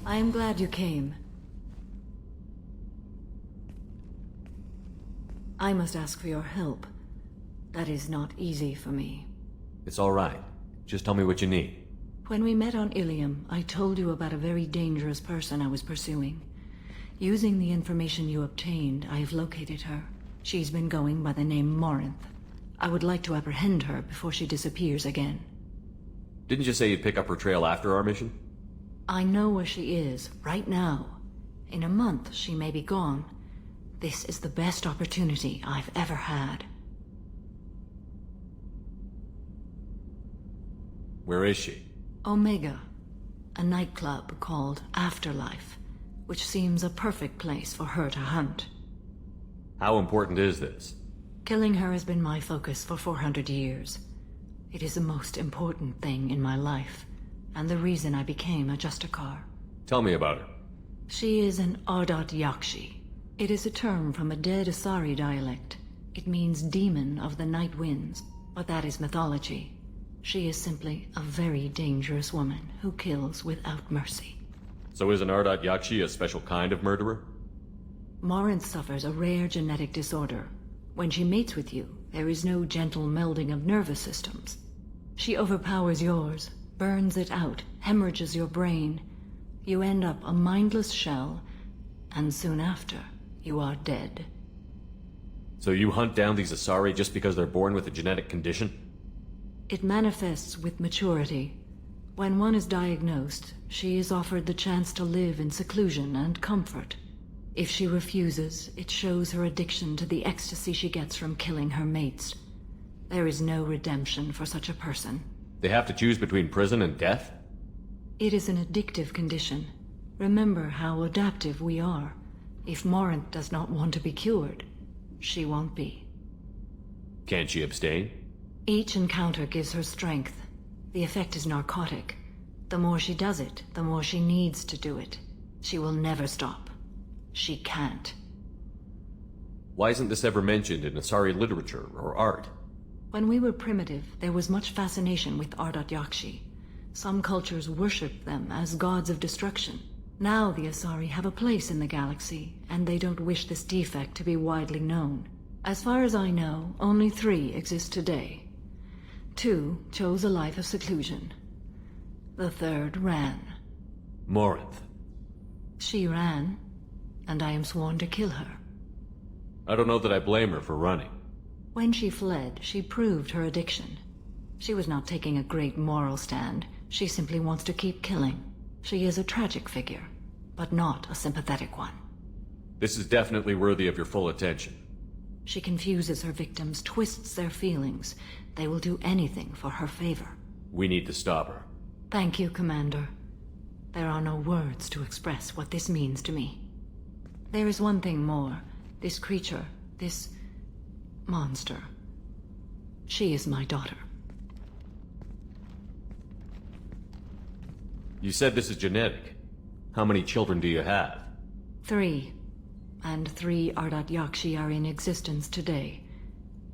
I am glad you came. I must ask for your help. That is not easy for me. It's all right. Just tell me what you need. When we met on Ilium, I told you about a very dangerous person I was pursuing. Using the information you obtained, I have located her. She's been going by the name Morinth. I would like to apprehend her before she disappears again. Didn't you say you'd pick up her trail after our mission? I know where she is, right now. In a month, she may be gone. This is the best opportunity I've ever had. Where is she? Omega, a nightclub called Afterlife, which seems a perfect place for her to hunt. How important is this? Killing her has been my focus for 400 years. It is the most important thing in my life, and the reason I became a Justikar. Tell me about her. She is an Ardat-Yakshi. It is a term from a dead Asari dialect. It means demon of the night winds, but that is mythology. She is simply a very dangerous woman who kills without mercy. So is an Ardat-Yakshi a special kind of murderer? Morinth suffers a rare genetic disorder. When she mates with you, there is no gentle melding of nervous systems. She overpowers yours, burns it out, hemorrhages your brain. You end up a mindless shell, and soon after, you are dead. So you hunt down these Asari just because they're born with a genetic condition? It manifests with maturity. When one is diagnosed, she is offered the chance to live in seclusion and comfort. If she refuses, it shows her addiction to the ecstasy she gets from killing her mates. There is no redemption for such a person. They have to choose between prison and death? It is an addictive condition. Remember how adaptive we are. If Morinth does not want to be cured, she won't be. Can't she abstain? Each encounter gives her strength. The effect is narcotic. The more she does it, the more she needs to do it. She will never stop. She can't. Why isn't this ever mentioned in Asari literature or art? When we were primitive, there was much fascination with Ardat-Yakshi. Some cultures worshipped them as gods of destruction. Now the Asari have a place in the galaxy, and they don't wish this defect to be widely known. As far as I know, only 3 exist today. 2 chose a life of seclusion. The 3rd ran. Morinth. She ran, and I am sworn to kill her. I don't know that I blame her for running. When she fled, she proved her addiction. She was not taking a great moral stand. She simply wants to keep killing. She is a tragic figure, but not a sympathetic one. This is definitely worthy of your full attention. She confuses her victims, twists their feelings. They will do anything for her favor. We need to stop her. Thank you, Commander. There are no words to express what this means to me. There is one thing more. This creature, this monster. She is my daughter. You said this is genetic. How many children do you have? 3. And 3 Ardat-Yakshi are in existence today.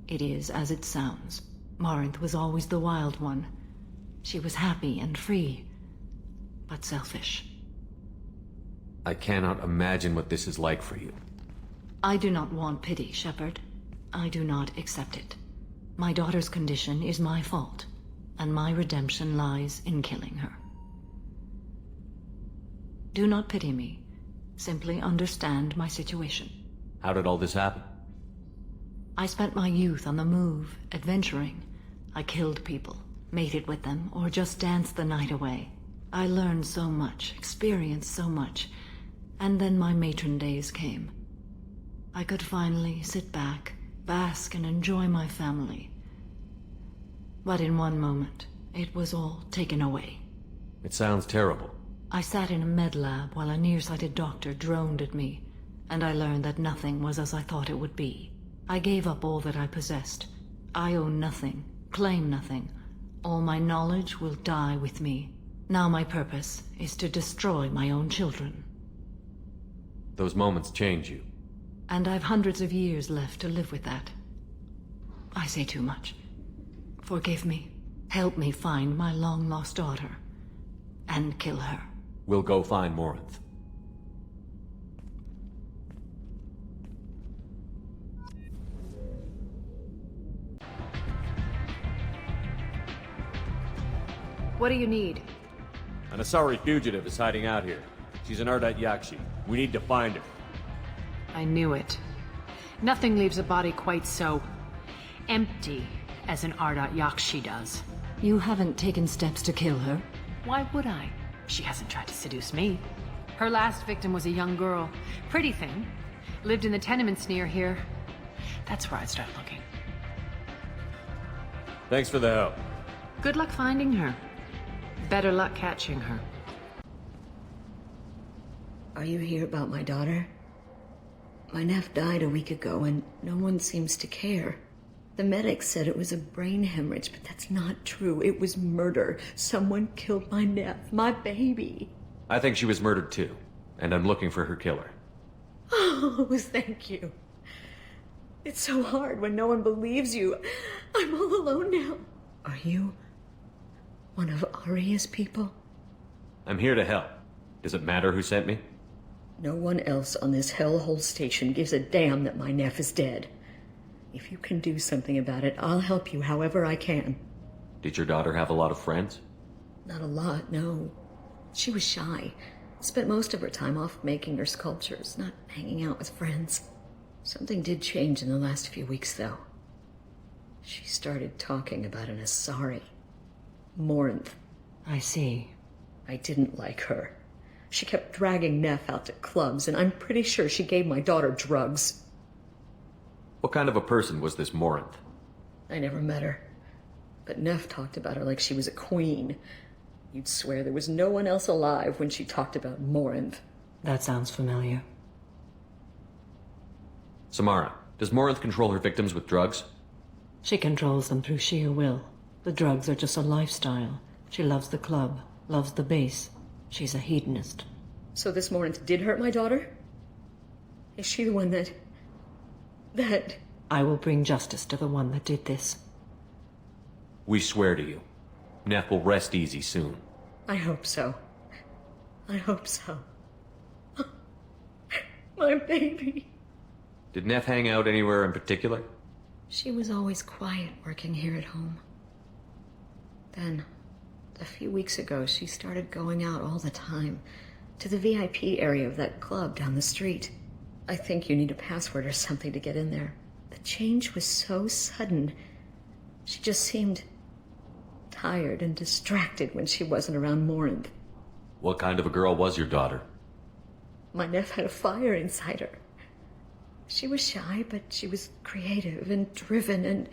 It is as it sounds. Morinth was always the wild one. She was happy and free, but selfish. I cannot imagine what this is like for you. I do not want pity, Shepard. I do not accept it. My daughter's condition is my fault, and my redemption lies in killing her. Do not pity me. Simply understand my situation. How did all this happen? I spent my youth on the move, adventuring. I killed people, mated with them, or just danced the night away. I learned so much, experienced so much, and then my matron days came. I could finally sit back, bask and enjoy my family. But in one moment, it was all taken away. It sounds terrible. I sat in a med lab while a nearsighted doctor droned at me, and I learned that nothing was as I thought it would be. I gave up all that I possessed. I own nothing, claim nothing. All my knowledge will die with me. Now my purpose is to destroy my own children. Those moments change you. And I've hundreds of years left to live with that. I say too much. Forgive me. Help me find my long-lost daughter. And kill her. We'll go find Morinth. What do you need? An Asari fugitive is hiding out here. She's an Ardat-Yakshi. We need to find her. I knew it. Nothing leaves a body quite so empty as an Ardat-Yakshi does. You haven't taken steps to kill her? Why would I? She hasn't tried to seduce me. Her last victim was a young girl. Pretty thing. Lived in the tenements near here. That's where I'd start looking. Thanks for the help. Good luck finding her. Better luck catching her. Are you here about my daughter? My nephew died a week ago and no one seems to care. The medics said it was a brain hemorrhage, but that's not true. It was murder. Someone killed my nephew, my baby. I think she was murdered too, and I'm looking for her killer. Oh, thank you. It's so hard when no one believes you. I'm all alone now. Are you one of Aria's people? I'm here to help. Does it matter who sent me? No one else on this hellhole station gives a damn that my nephew is dead. If you can do something about it, I'll help you however I can. Did your daughter have a lot of friends? Not a lot, no. She was shy. Spent most of her time off making her sculptures, not hanging out with friends. Something did change in the last few weeks, though. She started talking about an Asari. Morinth. I see. I didn't like her. She kept dragging Neff out to clubs, and I'm pretty sure she gave my daughter drugs. What kind of a person was this Morinth? I never met her. But Neff talked about her like she was a queen. You'd swear there was no one else alive when she talked about Morinth. That sounds familiar. Samara, does Morinth control her victims with drugs? She controls them through sheer will. The drugs are just a lifestyle. She loves the club, loves the base. She's a hedonist. So this Morinth did hurt my daughter? Is she the one that... I will bring justice to the one that did this. We swear to you. Neff will rest easy soon. I hope so. I hope so. My baby. Did Neff hang out anywhere in particular? She was always quiet working here at home. Then, a few weeks ago, she started going out all the time to the VIP area of that club down the street. I think you need a password or something to get in there. The change was so sudden. She just seemed tired and distracted when she wasn't around Morinth. What kind of a girl was your daughter? My nephew had a fire inside her. She was shy, but she was creative and driven and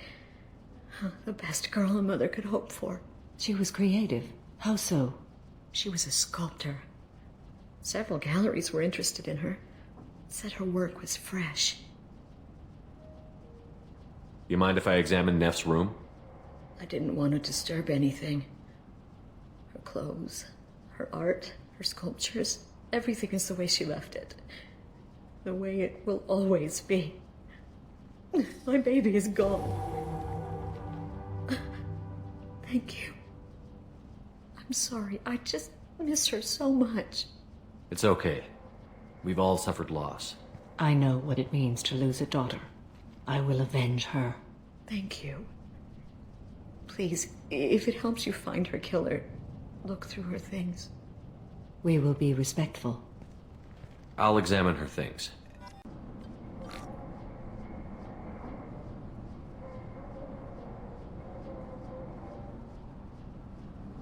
the best girl a mother could hope for. She was creative. How so? She was a sculptor. Several galleries were interested in her. Said her work was fresh. You mind if I examine Neff's room? I didn't want to disturb anything. Her clothes, her art, her sculptures, everything is the way she left it. The way it will always be. My baby is gone. Thank you. I'm sorry. I just miss her so much. It's okay. We've all suffered loss. I know what it means to lose a daughter. I will avenge her. Thank you. Please, if it helps you find her killer, look through her things. We will be respectful. I'll examine her things.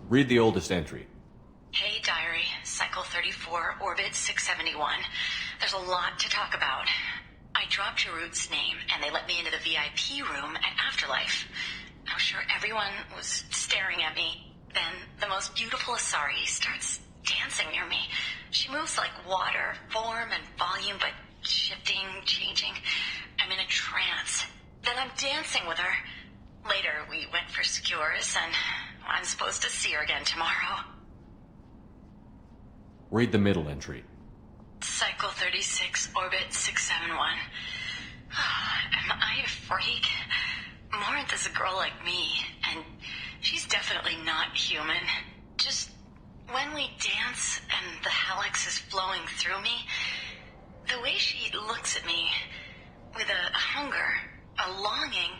Read the oldest entry. Hey, Diary. Cycle 34, Orbit 671. There's a lot to talk about. I dropped Jarut's name, and they let me into the VIP room at Afterlife. I'm sure everyone was staring at me. Then the most beautiful Asari starts dancing near me. She moves like water, form and volume, but shifting, changing. I'm in a trance. Then I'm dancing with her. Later, we went for skewers, and I'm supposed to see her again tomorrow. Read the middle entry. Cycle 36, Orbit 671. Am I a freak? Morinth is a girl like me, and she's definitely not human. Just When we dance and the halax is flowing through me, the way she looks at me, with a hunger, a longing,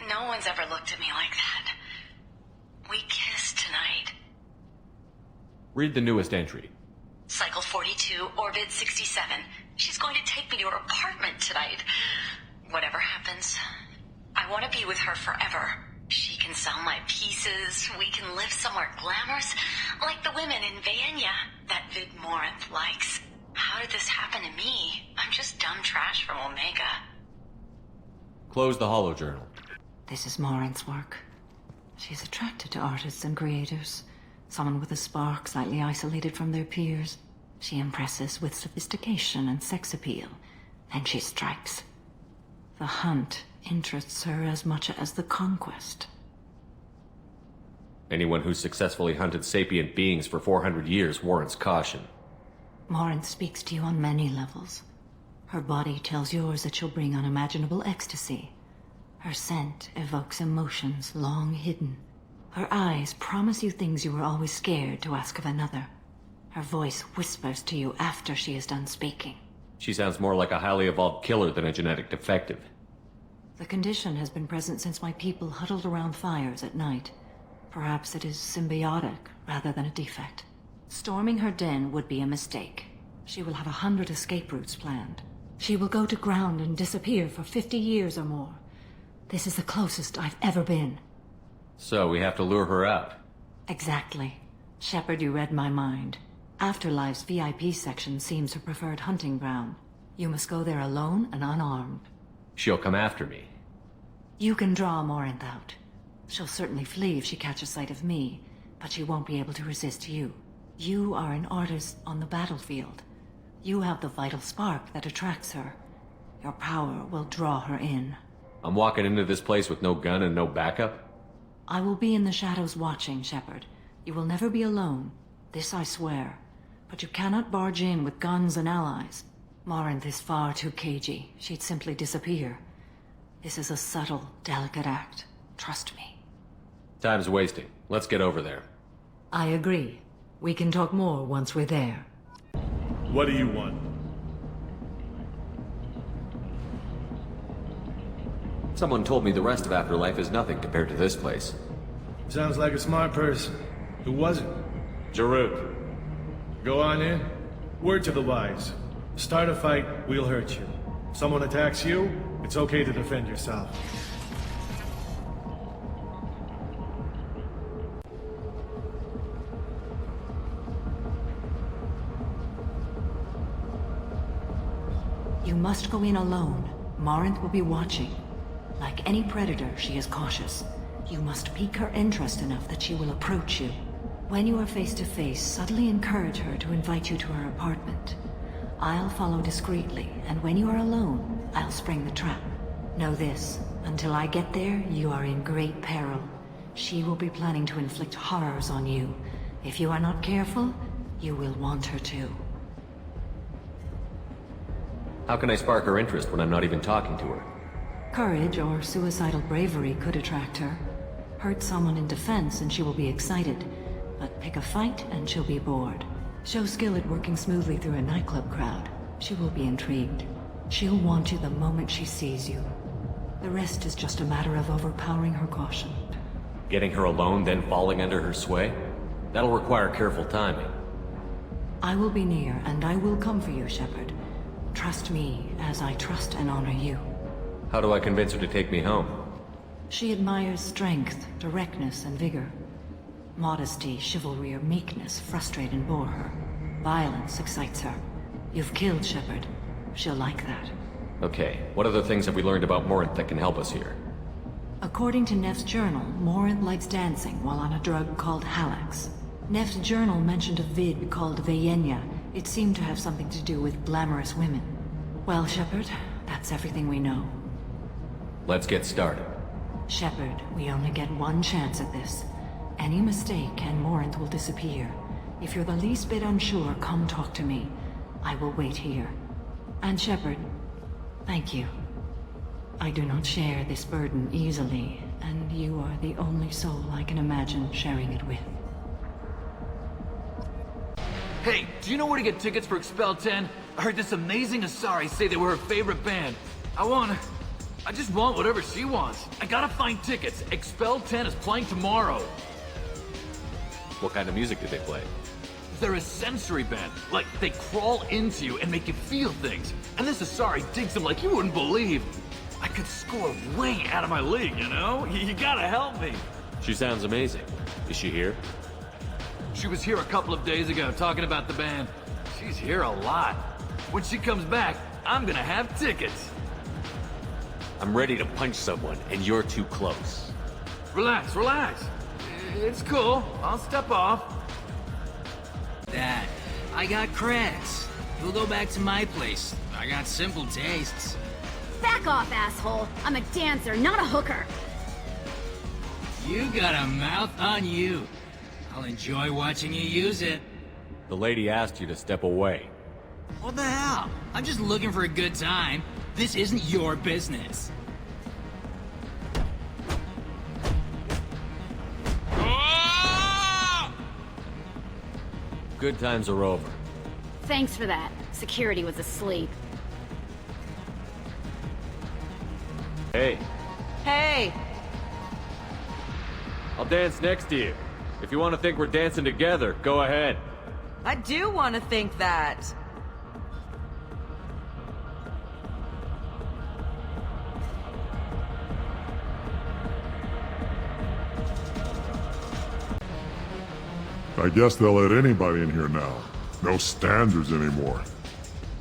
no one's ever looked at me like that. We kissed tonight. Read the newest entry. Cycle 42, Orbit 67. She's going to take me to her apartment tonight. Whatever happens, I want to be with her forever. She can sell my pieces, we can live somewhere glamorous, like the women in Vienna that Vid Morinth likes. How did this happen to me? I'm just dumb trash from Omega. Close the holojournal. This is Morinth's work. She's attracted to artists and creators. Someone with a spark, slightly isolated from their peers. She impresses with sophistication and sex appeal. Then she strikes. The hunt interests her as much as the conquest. Anyone who's successfully hunted sapient beings for 400 years warrants caution. Morinth speaks to you on many levels. Her body tells yours that she'll bring unimaginable ecstasy. Her scent evokes emotions long hidden. Her eyes promise you things you were always scared to ask of another. Her voice whispers to you after she is done speaking. She sounds more like a highly evolved killer than a genetic defective. The condition has been present since my people huddled around fires at night. Perhaps it is symbiotic rather than a defect. Storming her den would be a mistake. She will have 100 escape routes planned. She will go to ground and disappear for 50 years or more. This is the closest I've ever been. So we have to lure her out. Exactly. Shepard, you read my mind. Afterlife's VIP section seems her preferred hunting ground. You must go there alone and unarmed. She'll come after me. You can draw Morinth out. She'll certainly flee if she catches sight of me, but she won't be able to resist you. You are an artist on the battlefield. You have the vital spark that attracts her. Your power will draw her in. I'm walking into this place with no gun and no backup? I will be in the shadows watching, Shepard. You will never be alone. This I swear. But you cannot barge in with guns and allies. Morinth is far too cagey. She'd simply disappear. This is a subtle, delicate act. Trust me. Time's wasting. Let's get over there. I agree. We can talk more once we're there. What do you want? Someone told me the rest of Afterlife is nothing compared to this place. Sounds like a smart person. Who was it? Jarut. Go on in. Word to the wise. Start a fight, we'll hurt you. Someone attacks you, it's okay to defend yourself. You must go in alone. Morinth will be watching. Like any predator, she is cautious. You must pique her interest enough that she will approach you. When you are face to face, subtly encourage her to invite you to her apartment. I'll follow discreetly, and when you are alone, I'll spring the trap. Know this, until I get there, you are in great peril. She will be planning to inflict horrors on you. If you are not careful, you will want her to. How can I spark her interest when I'm not even talking to her? Courage or suicidal bravery could attract her. Hurt someone in defense and she will be excited, but pick a fight and she'll be bored. Show skill at working smoothly through a nightclub crowd. She will be intrigued. She'll want you the moment she sees you. The rest is just a matter of overpowering her caution. Getting her alone, then falling under her sway? That'll require careful timing. I will be near, and I will come for you, Shepard. Trust me, as I trust and honor you. How do I convince her to take me home? She admires strength, directness, and vigor. Modesty, chivalry, or meekness frustrate and bore her. Violence excites her. You've killed Shepard. She'll like that. Okay, what other things have we learned about Morinth that can help us here? According to Neff's journal, Morinth likes dancing while on a drug called Halax. Neff's journal mentioned a vid called Vienna. It seemed to have something to do with glamorous women. Well, Shepard, that's everything we know. Let's get started. Shepard, we only get one chance at this. Any mistake and Morinth will disappear. If you're the least bit unsure, come talk to me. I will wait here. And Shepard, thank you. I do not share this burden easily, and you are the only soul I can imagine sharing it with. Hey, do you know where to get tickets for Expel 10? I heard this amazing Asari say they were her favorite band. I just want whatever she wants. I gotta find tickets. Expel 10 is playing tomorrow. What kind of music did they play? They're a sensory band. Like, they crawl into you and make you feel things. And this Asari digs them like you wouldn't believe. I could score way out of my league, you know? You gotta help me. She sounds amazing. Is she here? She was here a couple of days ago talking about the band. She's here a lot. When she comes back, I'm gonna have tickets. I'm ready to punch someone, and you're too close. Relax, relax. It's cool. I'll step off. Dad, I got creds. We'll go back to my place. I got simple tastes. Back off, asshole. I'm a dancer, not a hooker. You got a mouth on you. I'll enjoy watching you use it. The lady asked you to step away. What the hell? I'm just looking for a good time. This isn't your business. Good times are over. Thanks for that. Security was asleep. Hey, Hey! I'll dance next to you. If you want to think we're dancing together, go ahead. I do want to think that. I guess they'll let anybody in here now. No standards anymore.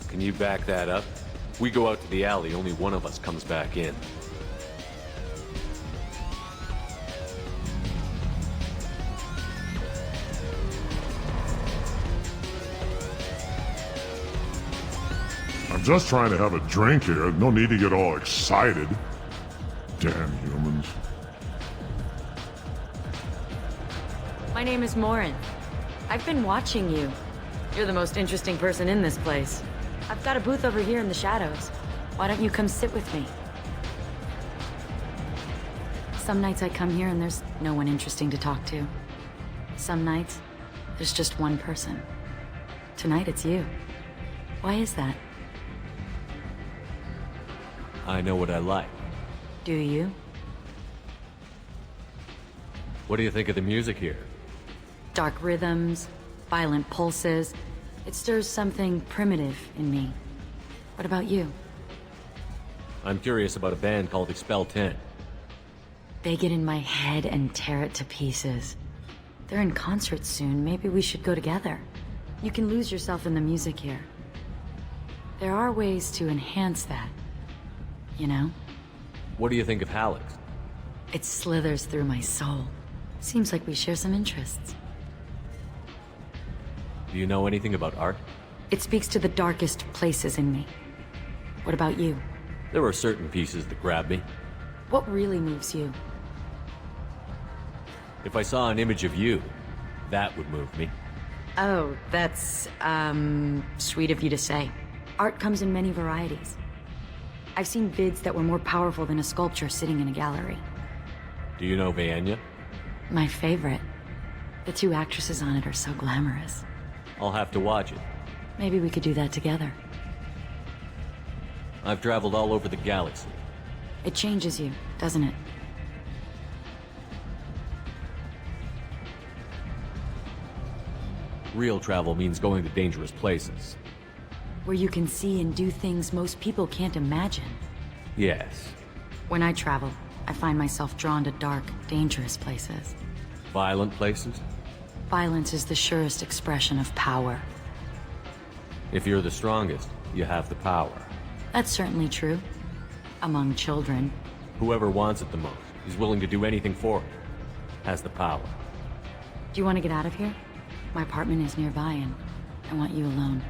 Can you back that up? We go out to the alley, only one of us comes back in. I'm just trying to have a drink here. No need to get all excited. Damn humans. My name is Morin. I've been watching you. You're the most interesting person in this place. I've got a booth over here in the shadows. Why don't you come sit with me? Some nights I come here and there's no one interesting to talk to. Some nights, there's just one person. Tonight it's you. Why is that? I know what I like. Do you? What do you think of the music here? Dark rhythms, violent pulses. It stirs something primitive in me. What about you? I'm curious about a band called Expel 10. They get in my head and tear it to pieces. They're in concert soon. Maybe we should go together. You can lose yourself in the music here. There are ways to enhance that. You know? What do you think of Hallex? It slithers through my soul. Seems like we share some interests. Do you know anything about art? It speaks to the darkest places in me. What about you? There are certain pieces that grab me. What really moves you? If I saw an image of you, that would move me. Oh, that's, sweet of you to say. Art comes in many varieties. I've seen bids that were more powerful than a sculpture sitting in a gallery. Do you know Vaenya? My favorite. The two actresses on it are so glamorous. I'll have to watch it. Maybe we could do that together. I've traveled all over the galaxy. It changes you, doesn't it? Real travel means going to dangerous places. Where you can see and do things most people can't imagine. Yes. When I travel, I find myself drawn to dark, dangerous places. Violent places? Violence is the surest expression of power. If you're the strongest, you have the power. That's certainly true. Among children. Whoever wants it the most, is willing to do anything for it, has the power. Do you want to get out of here? My apartment is nearby and I want you alone.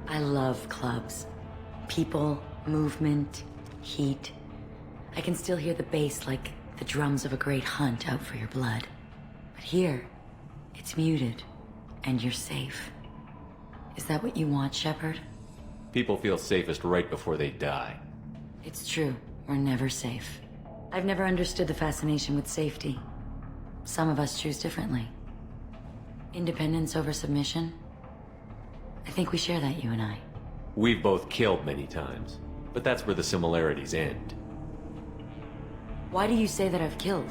I love clubs. People, movement, heat. I can still hear the bass like the drums of a great hunt out for your blood. But here, it's muted, and you're safe. Is that what you want, Shepard? People feel safest right before they die. It's true. We're never safe. I've never understood the fascination with safety. Some of us choose differently. Independence over submission? I think we share that, you and I. We've both killed many times, but that's where the similarities end. Why do you say that I've killed?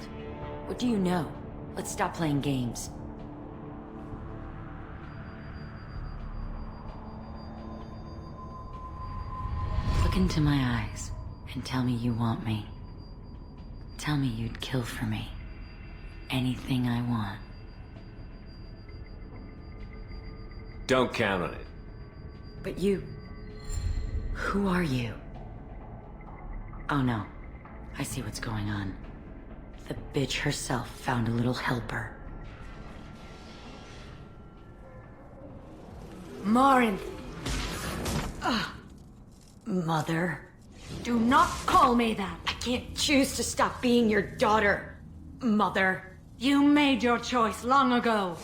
What do you know? Let's stop playing games. Look into my eyes and tell me you want me. Tell me you'd kill for me. Anything I want. Don't count on it. But you... Who are you? Oh no. I see what's going on. The bitch herself found a little helper. Morinth! Mother. Do not call me that. I can't choose to stop being your daughter, Mother. You made your choice long ago.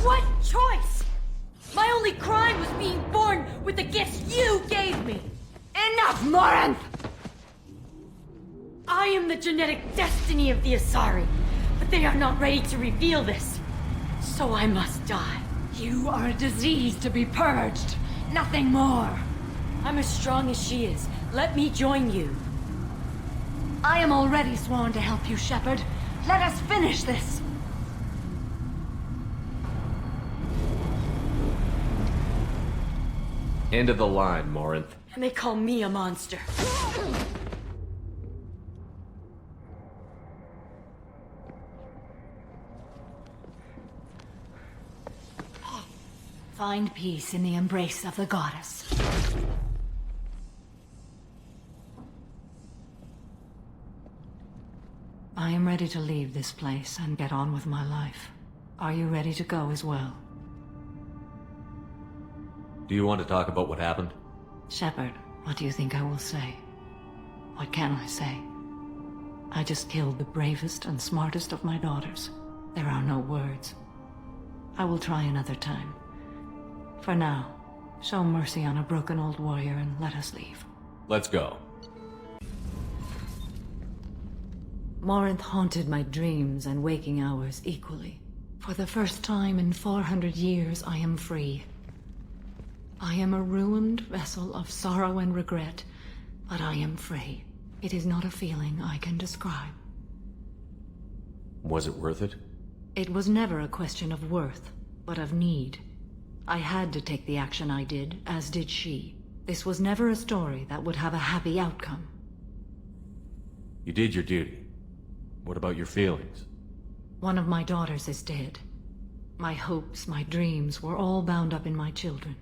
What choice? My only crime was being born with the gifts you gave me. Enough, Morinth! I am the genetic destiny of the Asari, but they are not ready to reveal this. So I must die. You are a disease to be purged. Nothing more. I'm as strong as she is. Let me join you. I am already sworn to help you, Shepard. Let us finish this. End of the line, Morinth. And they call me a monster. Find peace in the embrace of the goddess. I am ready to leave this place and get on with my life. Are you ready to go as well? Do you want to talk about what happened? Shepard, what do you think I will say? What can I say? I just killed the bravest and smartest of my daughters. There are no words. I will try another time. For now, show mercy on a broken old warrior and let us leave. Let's go. Morinth haunted my dreams and waking hours equally. For the first time in 400 years, I am free. I am a ruined vessel of sorrow and regret, but I am free. It is not a feeling I can describe. Was it worth it? It was never a question of worth, but of need. I had to take the action I did, as did she. This was never a story that would have a happy outcome. You did your duty. What about your feelings? One of my daughters is dead. My hopes, my dreams were all bound up in my children.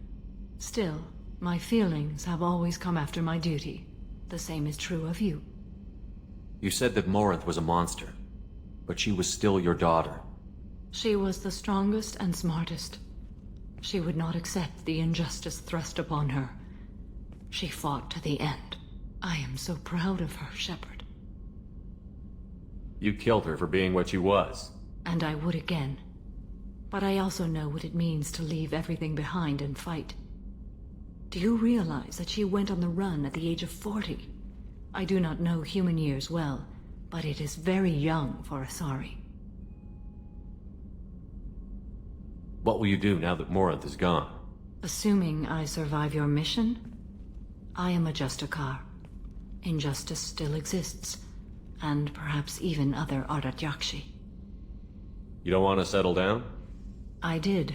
Still, my feelings have always come after my duty. The same is true of you. You said that Morinth was a monster, but she was still your daughter. She was the strongest and smartest. She would not accept the injustice thrust upon her. She fought to the end. I am so proud of her, Shepard. You killed her for being what she was. And I would again. But I also know what it means to leave everything behind and fight. Do you realize that she went on the run at the age of 40? I do not know human years well, but it is very young for Asari. What will you do now that Morinth is gone? Assuming I survive your mission, I am a Justikar. Injustice still exists, and perhaps even other Ardat-Yakshi. You don't want to settle down? I did.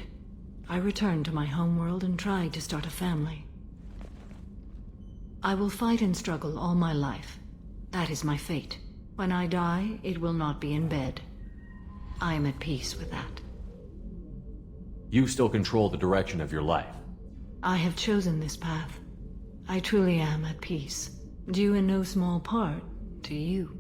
I returned to my homeworld and tried to start a family. I will fight and struggle all my life. That is my fate. When I die, it will not be in bed. I am at peace with that. You still control the direction of your life. I have chosen this path. I truly am at peace, due in no small part to you.